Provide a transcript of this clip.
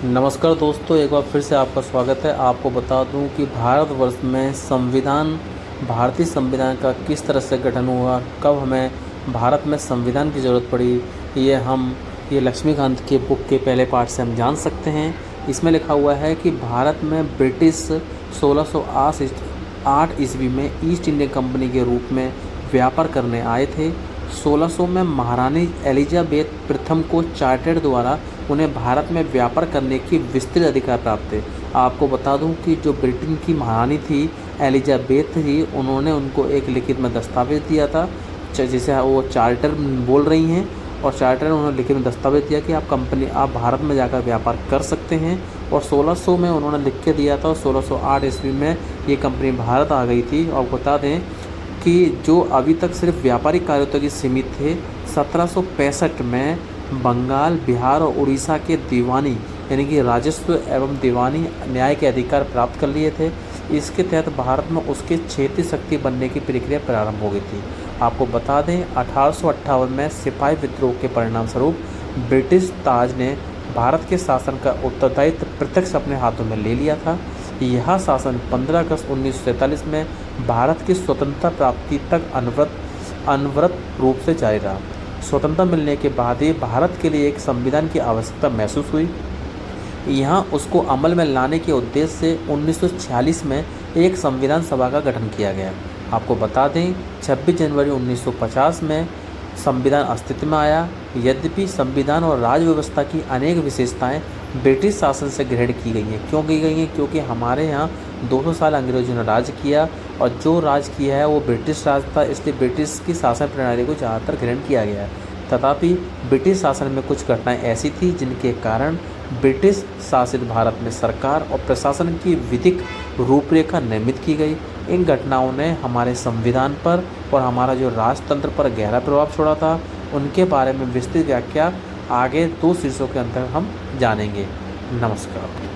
नमस्कार दोस्तों, एक बार फिर से आपका स्वागत है। आपको बता दूं कि भारतवर्ष में भारतीय संविधान का किस तरह से गठन हुआ, कब हमें भारत में संविधान की ज़रूरत पड़ी, ये लक्ष्मीकांत के बुक के पहले पार्ट से हम जान सकते हैं। इसमें लिखा हुआ है कि भारत में ब्रिटिश 1608 ईस्वी में ईस्ट इंडिया कंपनी के रूप में व्यापार करने आए थे। 1600 में महारानी एलिजाबेथ प्रथम को चार्टर द्वारा उन्हें भारत में व्यापार करने की विस्तृत अधिकार प्राप्त थे। आपको बता दूं कि जो ब्रिटेन की महारानी थी एलिजाबेथ थी, उन्होंने उनको एक लिखित में दस्तावेज दिया था जिसे वो चार्टर बोल रही हैं, और चार्टर ने उन्होंने लिखित में दस्तावेज दिया कि आप भारत में जाकर व्यापार कर सकते हैं। और 1600 में उन्होंने लिख के दिया था और 1608 ईस्वी में ये कंपनी भारत आ गई थी। और बता दें कि जो अभी तक सिर्फ व्यापारिक कार्यों तक ही सीमित थे, 1765 में बंगाल, बिहार और उड़ीसा के दीवानी यानी कि राजस्व एवं दीवानी न्याय के अधिकार प्राप्त कर लिए थे। इसके तहत भारत में उसके क्षेत्रीय शक्ति बनने की प्रक्रिया प्रारंभ हो गई थी। आपको बता दें 1858 में सिपाही विद्रोह के परिणाम स्वरूप ब्रिटिश ताज ने भारत के शासन का उत्तरदायित्व प्रत्यक्ष अपने हाथों में ले लिया था। यह शासन 15 अगस्त 1947 में भारत की स्वतंत्रता प्राप्ति तक अनवरत रूप से जारी रहा। स्वतंत्रता मिलने के बाद ही भारत के लिए एक संविधान की आवश्यकता महसूस हुई। यहाँ उसको अमल में लाने के उद्देश्य से 1946 में एक संविधान सभा का गठन किया गया। आपको बता दें 26 जनवरी 1950 में संविधान अस्तित्व में आया। यद्यपि संविधान और राज्य व्यवस्था की अनेक विशेषताएं ब्रिटिश शासन से ग्रहण की गई हैं। क्यों की गई हैं? क्योंकि हमारे यहाँ 200 साल अंग्रेजों ने राज किया और जो राज किया है वो ब्रिटिश राज था, इसलिए ब्रिटिश की शासन प्रणाली को ज़्यादातर ग्रहण किया गया है। तथापि ब्रिटिश शासन में कुछ घटनाएं ऐसी थी जिनके कारण ब्रिटिश शासित भारत में सरकार और प्रशासन की विधिक रूपरेखा निर्मित की गई। इन घटनाओं ने हमारे संविधान पर और हमारा जो राजतंत्र पर गहरा प्रभाव छोड़ा था। उनके बारे में विस्तृत व्याख्या आगे 2 शीर्षों के अंदर हम जानेंगे। नमस्कार।